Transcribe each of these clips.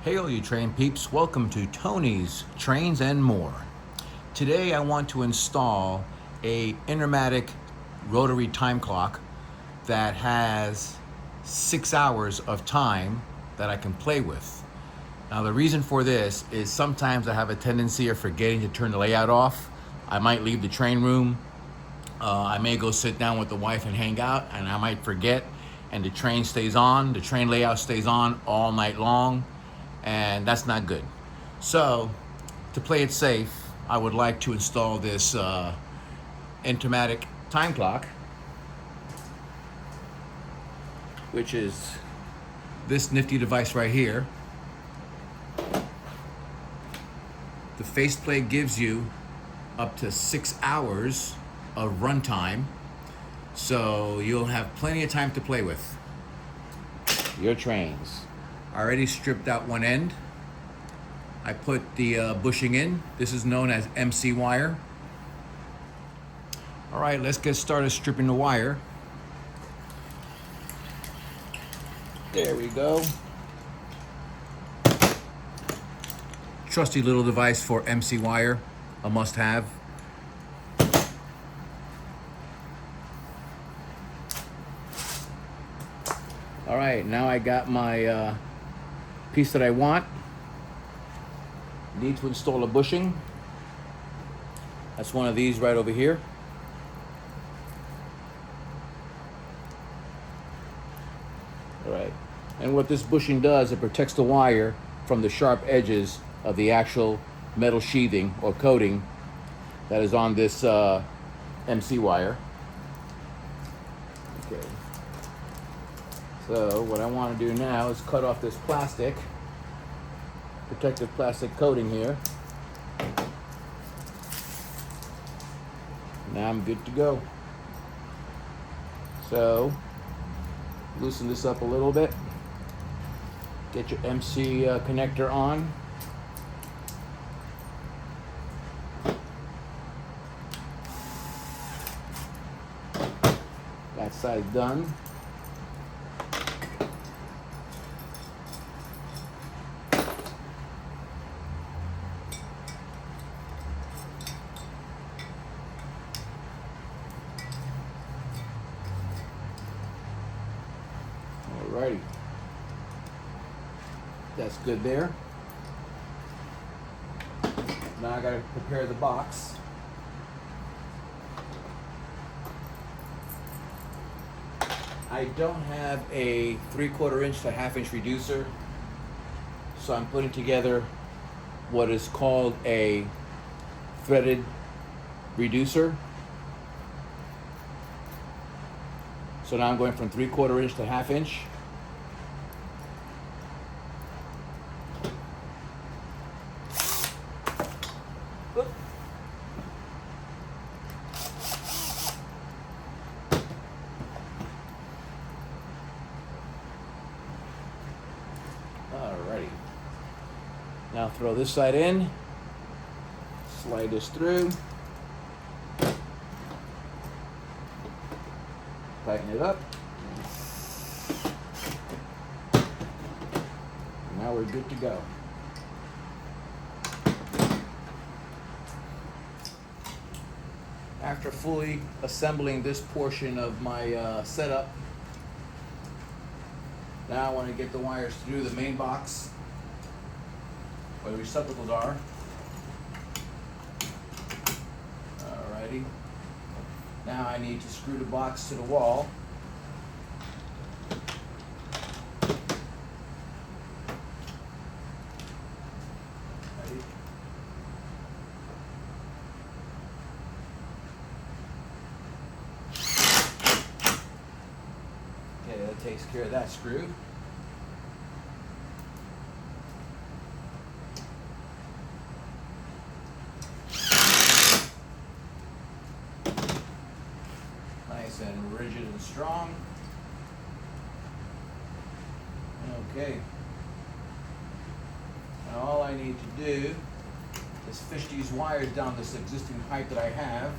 Hey all you train peeps, welcome to Tony's Trains and More. Today I want to install a Intermatic rotary time clock that has 6 hours of time that I can play with. Now the reason for this is sometimes I have a tendency of forgetting to turn the layout off. I might leave the train room, I may go sit down with the wife and hang out, and I might forget, and the train stays on, the train layout stays on all night long, and that's not good. So, to play it safe, I would like to install this Intermatic time clock, which is this nifty device right here. The faceplate gives you up to 6 hours of runtime, so you'll have plenty of time to play with your trains. I already stripped out one end. I put the bushing in. This is known as MC wire. All right, let's get started stripping the wire. There we go. Trusty little device for MC wire, a must-have. All right, now I got my piece that I want. Need to install a bushing. That's one of these right over here. All right, and what this bushing does, it protects the wire from the sharp edges of the actual metal sheathing or coating that is on this MC wire. Okay. So what I want to do now is cut off this plastic, protective plastic coating here. Now I'm good to go. So loosen this up a little bit. Get your MC connector on. That side done. Alrighty, that's good there. Now I gotta prepare the box. I don't have a 3/4 inch to 1/2 inch reducer, so I'm putting together what is called a threaded reducer. So now I'm going from 3/4 inch to 1/2 inch. Alrighty. Now throw this side in, slide this through, tighten it up. Now we're good to go. After fully assembling this portion of my setup, now I want to get the wires through the main box where the receptacles are. Alrighty. Now I need to screw the box to the wall. Ready? Okay, that takes care of that screw. Nice and rigid and strong. Okay. Now all I need to do is fish these wires down this existing pipe that I have.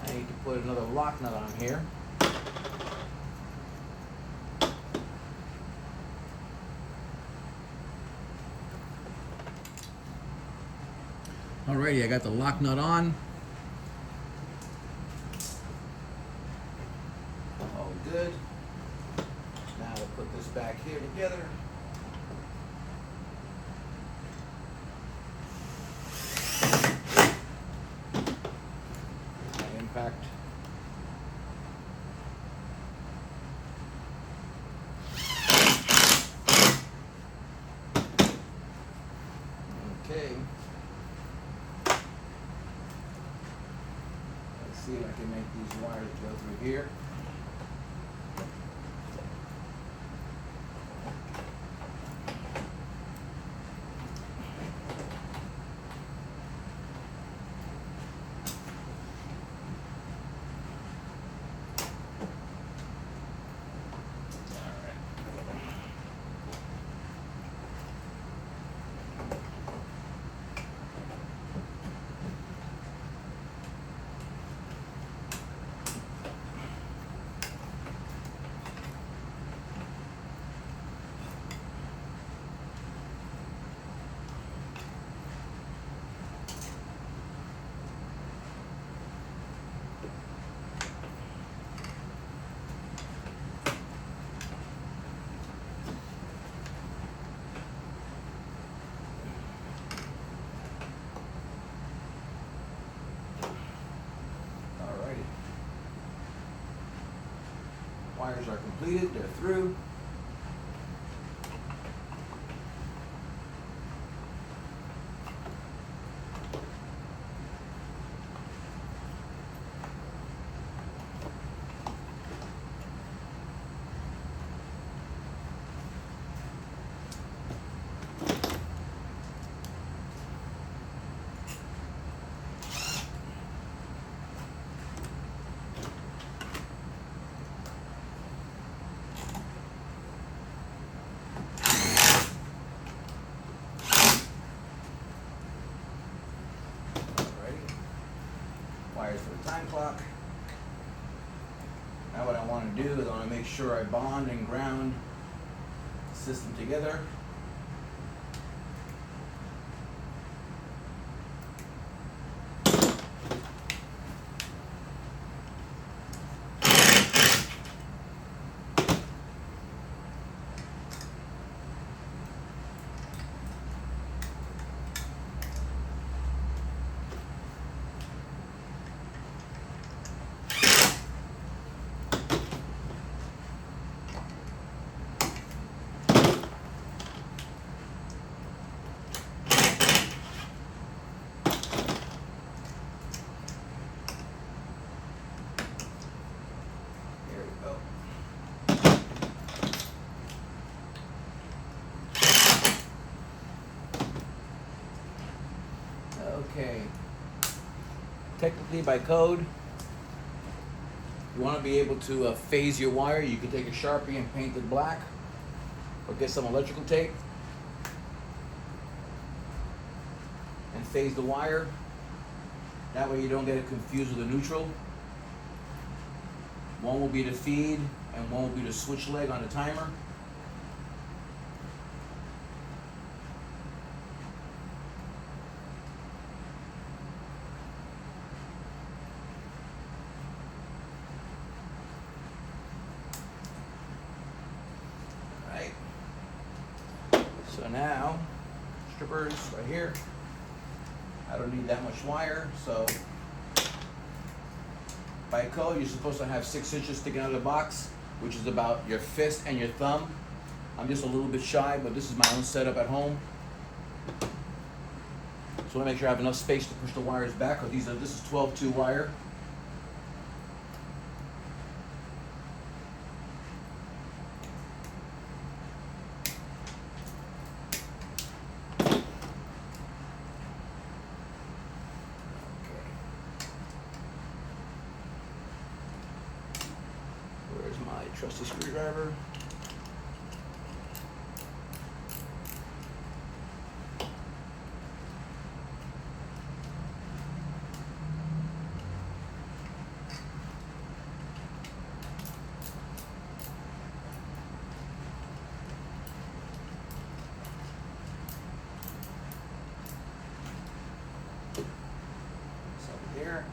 I need to put another lock nut on here. Alrighty, I got the lock nut on. All good. Now we'll put this back here together. My impact. Okay. Let's see if I can make these wires go through here. Wires are completed, they're through. Wires for the time clock. Now what I want to do is I want to make sure I bond and ground the system together. Okay. Technically, by code, you want to be able to phase your wire. You can take a Sharpie and paint it black, or get some electrical tape and phase the wire. That way you don't get it confused with the neutral. One will be the feed and one will be the switch leg on the timer. So now, strippers right here. I don't need that much wire, so by code you're supposed to have 6 inches sticking out of the box, which is about your fist and your thumb. I'm just a little bit shy, but this is my own setup at home. So I want to make sure I have enough space to push the wires back, because this is 12-2 wire. My trusty screwdriver. here.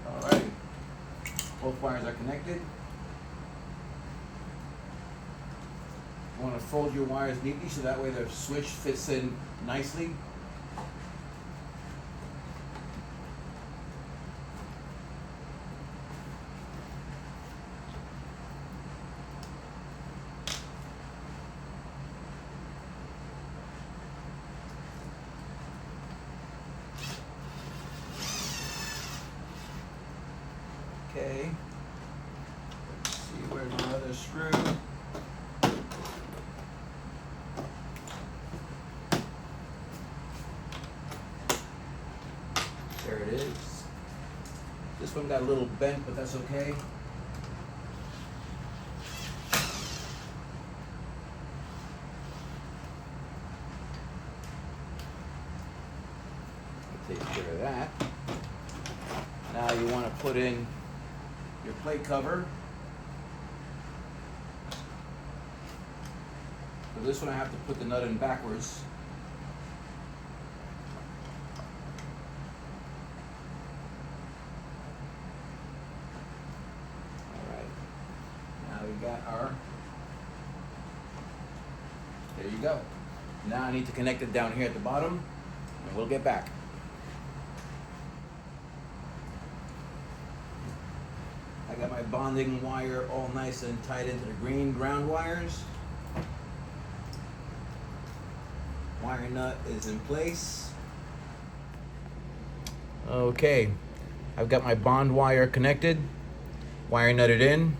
Alright, both wires are connected. You want to fold your wires neatly so that way the switch fits in nicely. Okay, let's see where's my other screw. There it is. This one got a little bent, but that's okay. Take care of that. Now you want to put in your plate cover. For this one I have to put the nut in backwards. Alright. Now we got our, there you go. Now I need to connect it down here at the bottom, and we'll get back. I got my bonding wire all nice and tied into the green ground wires. Wire nut is in place. Okay, I've got my bond wire connected, wire nutted in.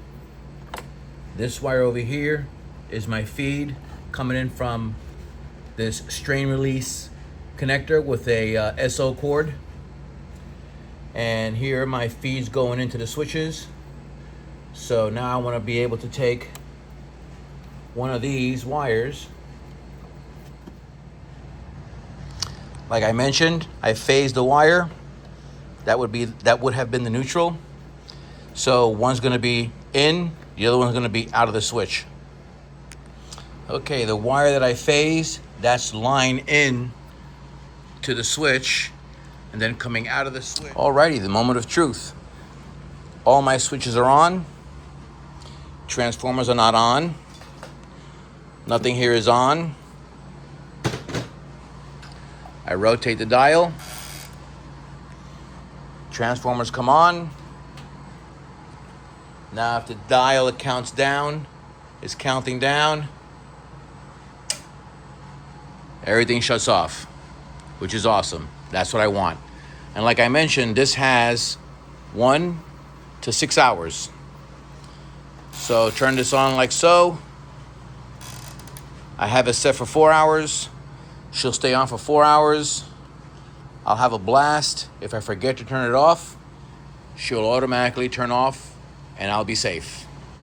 This wire over here is my feed coming in from this strain release connector with a SO cord. And here my feed's going into the switches. So now I want to be able to take one of these wires. Like I mentioned, I phased the wire. That would have been the neutral. So one's going to be in, the other one's going to be out of the switch. Okay, the wire that I phased, that's line in to the switch and then coming out of the switch. Alrighty, the moment of truth. All my switches are on. Transformers are not on. Nothing here is on. I rotate the dial. Transformers come on. Now if the dial counts down, is counting down, everything shuts off, which is awesome. That's what I want. And like I mentioned, this has 1 to 6 hours. So turn this on like so. I have it set for 4 hours. She'll stay on for 4 hours. I'll have a blast. If I forget to turn it off, she'll automatically turn off and I'll be safe.